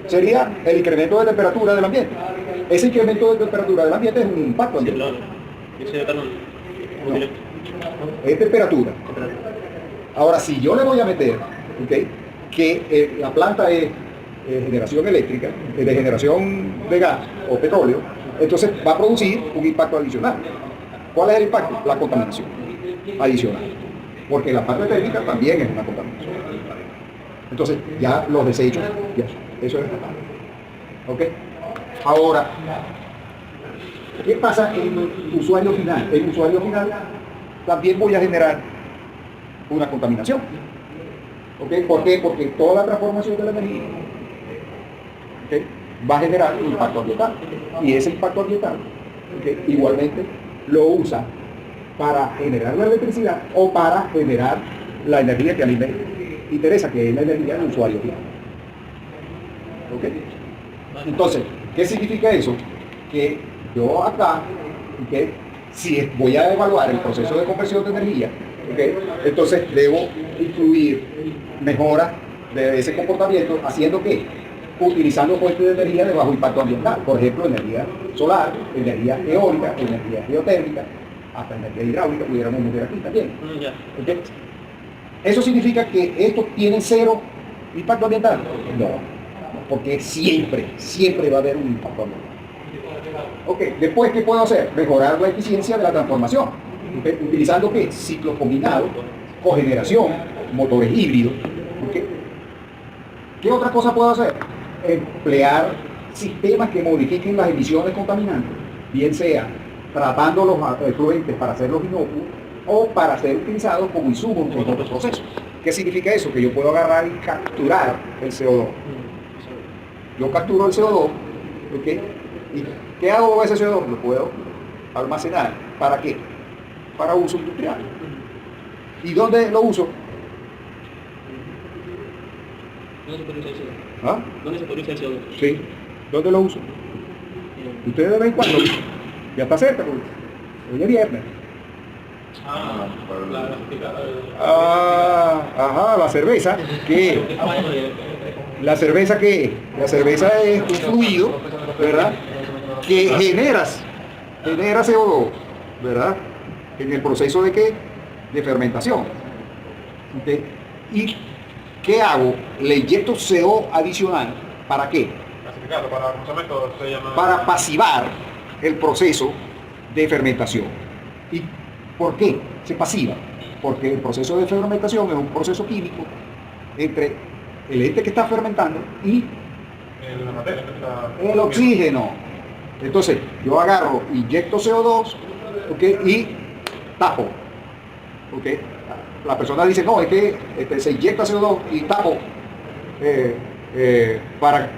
Sería el incremento de temperatura del ambiente. Ese incremento de temperatura del ambiente es un impacto ambiental. No. Es temperatura. Ahora, si yo le voy a meter, ¿okay?, que la planta es generación eléctrica, de generación de gas o petróleo, entonces va a producir un impacto adicional. ¿Cuál es el impacto? La contaminación adicional. Porque la parte térmica también es una contaminación. Entonces, ya los desechos, ya, eso es fatal. ¿Ok? Ahora, ¿qué pasa en el usuario final? En el usuario final también voy a generar una contaminación. ¿Ok? ¿Por qué? Porque toda la transformación de la energía, ¿okay?, va a generar un impacto ambiental. Y ese impacto ambiental, ¿okay?, igualmente lo usa para generar la electricidad o para generar la energía que a mí me interesa, que es la energía del usuario final. ¿Ok? Entonces, ¿qué significa eso? Que yo acá, ¿okay?, si voy a evaluar el proceso de conversión de energía, ¿okay?, entonces debo incluir mejoras de ese comportamiento, haciendo que utilizando fuentes de energía de bajo impacto ambiental, por ejemplo, energía solar, energía eólica, energía geotérmica, hasta energía hidráulica pudiéramos meter aquí también. ¿Okay? ¿Eso significa que esto tiene cero impacto ambiental? No, porque siempre va a haber un impacto ambiental. Ok, después, ¿qué puedo hacer? Mejorar la eficiencia de la transformación, ¿okay?, utilizando ¿qué? Ciclos combinados, cogeneración, motores híbridos. ¿Okay? ¿Qué otra cosa puedo hacer? Emplear sistemas que modifiquen las emisiones contaminantes, bien sea tratando los efluentes para hacerlos inocuos o para ser utilizados como insumos en otros procesos. ¿Qué significa eso? Que yo puedo agarrar y capturar el CO2. Yo capturo el CO2, ¿okay?, ¿y qué hago con ese CO2? Lo puedo almacenar. ¿Para qué? Para uso industrial. ¿Y dónde lo uso? ¿Ah? ¿Dónde se produce el CO2? Sí. ¿Dónde lo uso? Ustedes de vez en cuando. Ya está cerca, porque hoy es viernes. Ajá, la cerveza. ¿Qué? ¿La cerveza qué es? La cerveza es un fluido, ¿verdad?, que genera CO2, ¿verdad?, en el proceso de ¿qué? De fermentación. ¿Okay? ¿Y qué hago? Le inyecto CO adicional. ¿Para qué? Para pasivar el proceso de fermentación. ¿Y por qué se pasiva? Porque el proceso de fermentación es un proceso químico entre el ente que está fermentando y el oxígeno. Entonces, yo agarro, inyecto CO2, ¿okay?, y tapo. ¿Okay? La persona dice, no, es que se inyecta CO2 y tapo para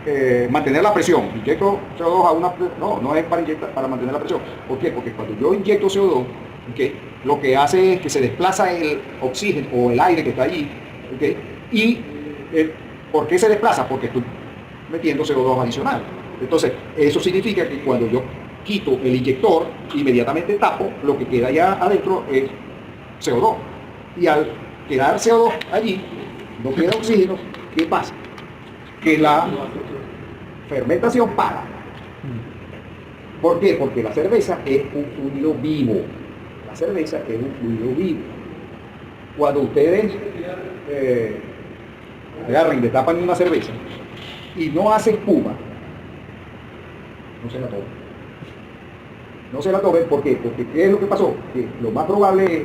mantener la presión. Inyecto CO2 a una... No es para mantener la presión. ¿Por qué? Porque cuando yo inyecto CO2, ¿okay?, lo que hace es que se desplaza el oxígeno o el aire que está allí, ¿okay?, y ¿por qué se desplaza? Porque estoy metiendo CO2 adicional. Entonces, eso significa que cuando yo quito el inyector, inmediatamente tapo, lo que queda ya adentro es CO2. Y al quedar CO2 allí, no queda oxígeno, ¿qué pasa? Que la fermentación para. ¿Por qué? Porque la cerveza es un fluido vivo. La cerveza es un fluido vivo. Cuando ustedes agarran y le tapan una cerveza y no hace espuma, no se la tomen. No se la tomen, ¿por qué? Porque ¿qué es lo que pasó? Que lo más probable es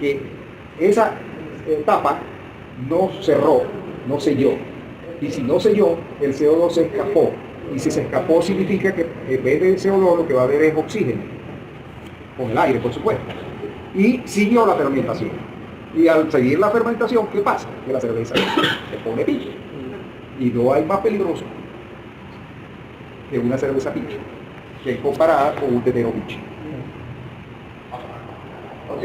que esa tapa no cerró, no selló. Y si no selló, el CO2 se escapó. Y si se escapó significa que en vez de CO2 lo que va a haber es oxígeno. Con el aire, por supuesto. Y siguió la fermentación. Y al seguir la fermentación, ¿qué pasa? Que la cerveza se pone piche. Y no hay más peligroso que una cerveza piche, que es comparada con un tetero piche. ¿Ok?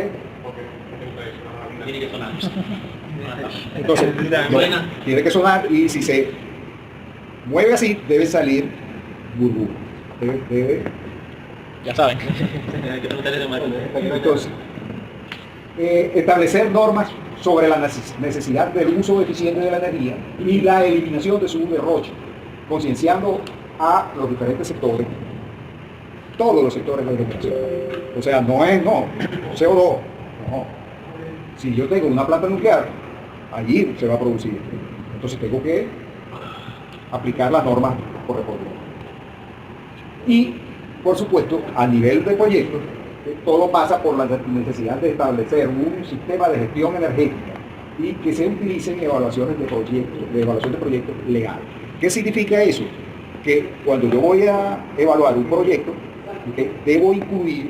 Tiene que sonar. Entonces, tiene que sonar y si se mueve así, debe salir burbuja. Debe. Ya saben. Entonces, establecer normas sobre la necesidad del uso eficiente de la energía y la eliminación de su derroche, concienciando a los diferentes sectores, todos los sectores de la educación. O sea, no es CO2, no. Si yo tengo una planta nuclear, allí se va a producir. Entonces tengo que aplicar las normas correspondientes. Y, por supuesto, a nivel de proyecto, todo pasa por la necesidad de establecer un sistema de gestión energética y que se utilicen evaluaciones de proyectos, de evaluación de proyectos legales. ¿Qué significa eso? Que cuando yo voy a evaluar un proyecto, debo incluir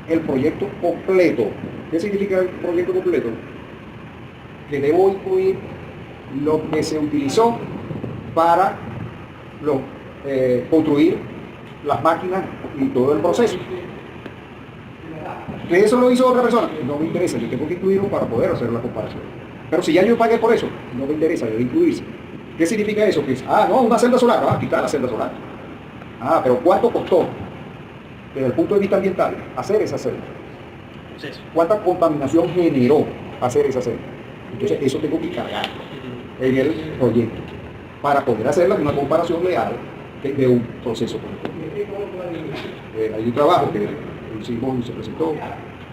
el proyecto completo. ¿Qué significa el proyecto completo? Que debo incluir lo que se utilizó para construir las máquinas y todo el proceso. ¿Que eso lo hizo otra persona? No me interesa, yo tengo que incluirlo para poder hacer la comparación. Pero si ya yo pagué por eso, no me interesa, debe incluirse. ¿Qué significa eso? Que una celda solar, quitar la celda solar. Pero ¿cuánto costó desde el punto de vista ambiental hacer esa celda? ¿Cuánta contaminación generó hacer esa celda? Entonces eso tengo que cargar en el proyecto para poder hacer una comparación leal de un proceso correspondiente. Hay un trabajo que hicimos y se presentó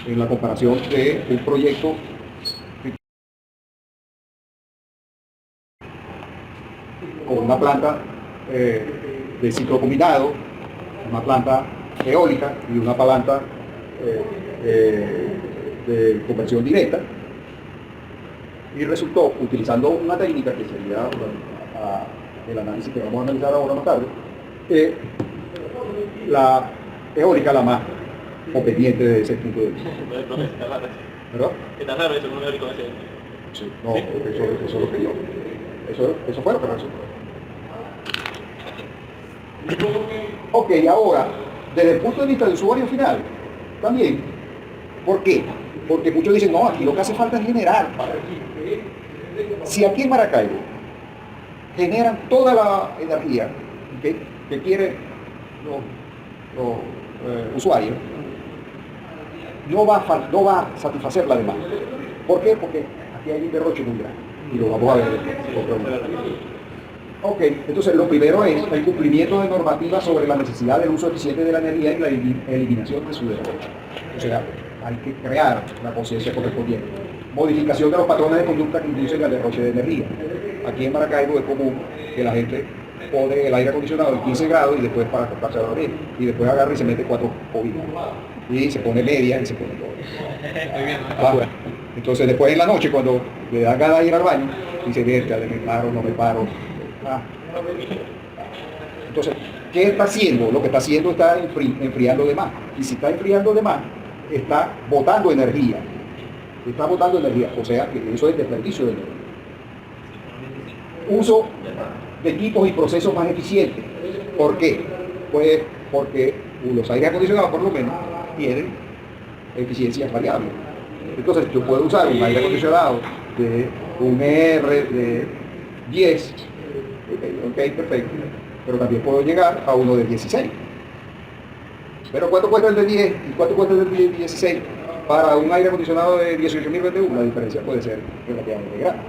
en la comparación de un proyecto con una planta de ciclo combinado, una planta eólica y una planta de conversión directa, y resultó, utilizando una técnica que sería el análisis que vamos a analizar ahora más tarde, la eólica la más conveniente desde ese punto de vista. ¿Verdad? Está raro eso, un eólico ese. Sí, no, eso es lo que yo. Eso fue lo que resultó. Ok, ahora, desde el punto de vista del usuario final, también, ¿por qué? Porque muchos dicen, no, aquí lo que hace falta es generar. Si aquí en Maracaibo generan toda la energía que quieren los usuarios, no va a satisfacer la demanda. ¿Por qué? Porque aquí hay un derroche muy grande y lo vamos a ver después. Ok, entonces lo primero es el cumplimiento de normativas sobre la necesidad del uso eficiente de la energía y la eliminación de su derroche. O sea, hay que crear la conciencia correspondiente. Modificación de los patrones de conducta que inducen al derroche de energía. Aquí en Maracaibo es común que la gente pone el aire acondicionado en 15 grados y después para acostarse a dormir. Y después agarra y se mete 4 cobijas. Y se pone media y se pone todo. Entonces después en la noche cuando le da ganas de ir al baño, dice, vete, me paro, no me paro. Entonces, ¿qué está haciendo? Lo que está haciendo está enfriando de más. Y si está enfriando de más, está botando energía. Está botando energía. O sea, que eso es desperdicio de energía. Uso de equipos y procesos más eficientes. ¿Por qué? Pues porque los aires acondicionados, por lo menos, tienen eficiencias variables. Entonces, yo puedo usar un aire acondicionado de un R de 10, ok, perfecto, pero también puedo llegar a uno de 16. Pero ¿cuánto cuesta el de 10 y cuánto cuesta el de 16? Para un aire acondicionado de 18.000 BTU, la diferencia puede ser relativamente grande.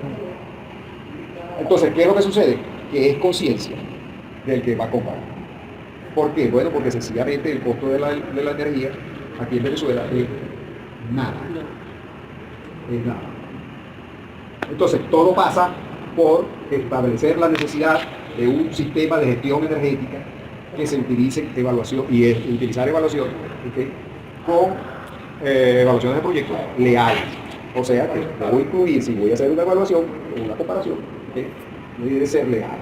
Entonces, ¿qué es lo que sucede? Que es conciencia del que va a comprar. ¿Por qué? Bueno, porque sencillamente el costo de la energía aquí en Venezuela es nada. Es nada. Entonces, todo pasa por establecer la necesidad de un sistema de gestión energética que se utilice evaluación y utilizar evaluación, ¿okay?, con evaluaciones de proyectos leales. O sea que voy a incluir, si voy a hacer una evaluación o una comparación, ¿okay?, debe ser leal.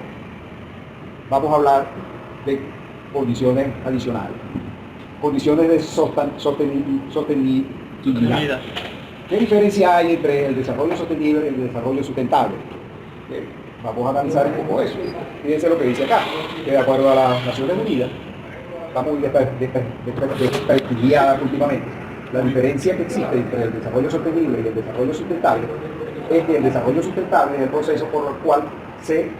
Vamos a hablar de condiciones adicionales. Condiciones de sostenibilidad. ¿Qué diferencia hay entre el desarrollo sostenible y el desarrollo sustentable? Vamos a analizar un poco eso. Fíjense lo que dice acá, que de acuerdo a las Naciones Unidas, está muy desprestigiada últimamente. La diferencia que existe entre el desarrollo sostenible y el desarrollo sustentable es que el desarrollo sustentable es el proceso por el cual se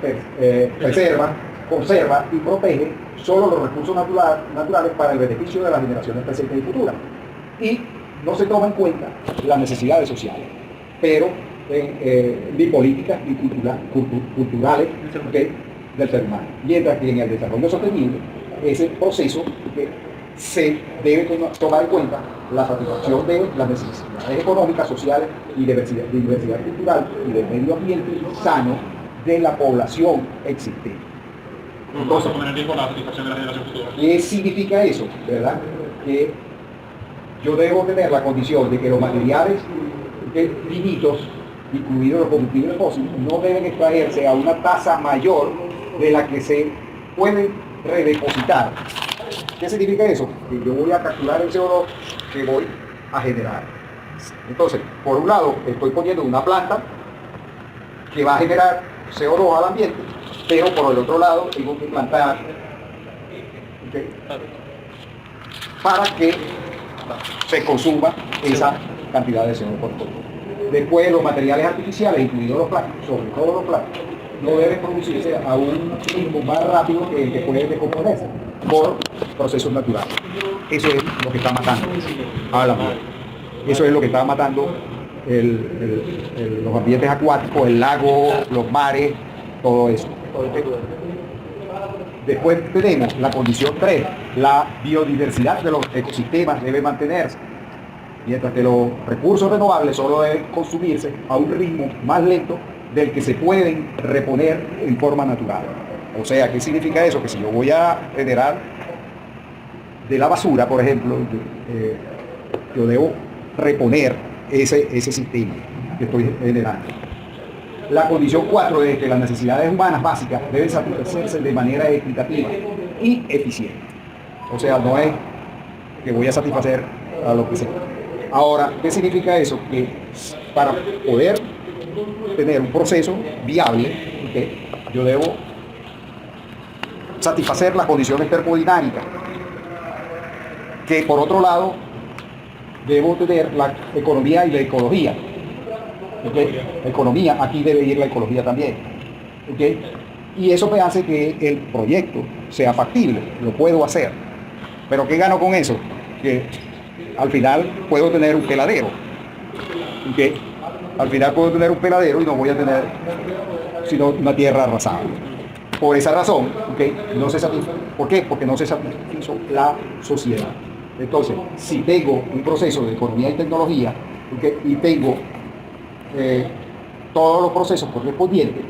preserva, conserva y protege solo los recursos naturales para el beneficio de las generaciones presentes y futuras. Y no se toma en cuenta las necesidades sociales, pero ni políticas ni culturales, ¿okay?, del ser humano. Mientras que en el desarrollo sostenible, ese proceso que se debe tomar en cuenta la satisfacción de las necesidades económicas, sociales y diversidad cultural y del medio ambiente sano de la población existente. Entonces, ¿qué significa eso? ¿Verdad? Que yo debo tener la condición de que los materiales finitos, incluidos los combustibles fósiles, no deben extraerse a una tasa mayor de la que se pueden redepositar. ¿Qué significa eso? Que yo voy a capturar el CO2 que voy a generar. Entonces, por un lado, estoy poniendo una planta que va a generar CO2 al ambiente, pero por el otro lado tengo que plantar, ¿okay?, para que se consuma esa cantidad de CO2 por todo. Después, los materiales artificiales, incluidos los plásticos, sobre todo los plásticos, no deben producirse a un ritmo más rápido que el que puede descomponerse por procesos naturales. Eso es lo que está matando a la vida. Eso es lo que está matando los ambientes acuáticos, el lago, los mares, todo eso. Después tenemos la condición 3, la biodiversidad de los ecosistemas debe mantenerse, mientras que los recursos renovables solo deben consumirse a un ritmo más lento del que se pueden reponer en forma natural. O sea, ¿qué significa eso? Que si yo voy a generar de la basura, por ejemplo, yo debo reponer ese sistema que estoy generando. La condición 4 es que las necesidades humanas básicas deben satisfacerse de manera equitativa y eficiente. O sea, no es que voy a satisfacer a lo que sea. Ahora, ¿qué significa eso? Que para poder tener un proceso viable, ¿okay?, yo debo satisfacer las condiciones termodinámicas, que por otro lado debo tener la economía y la ecología. ¿Okay? La economía, aquí debe ir la ecología también. ¿Okay? Y eso me hace que el proyecto sea factible, lo puedo hacer. Pero ¿qué gano con eso? Que al final puedo tener un peladero. ¿Okay? Al final puedo tener un peladero y no voy a tener sino una tierra arrasada. Por esa razón, ¿okay?, no se satisfizo. ¿Por qué? Porque no se satisfizo la sociedad. Entonces, si tengo un proceso de economía y tecnología, ¿okay?, y tengo todos los procesos correspondientes,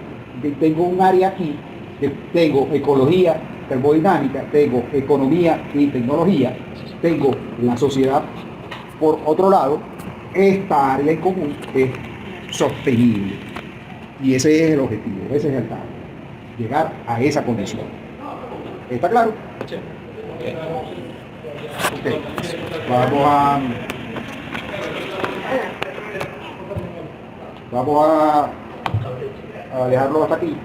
tengo un área aquí que tengo ecología, termodinámica, tengo economía y tecnología, tengo la sociedad por otro lado, esta área en común es sostenible. Y ese es el objetivo, ese es el target, llegar a esa condición. ¿Está claro? Sí. Okay. Vamos a dejarlo hasta aquí.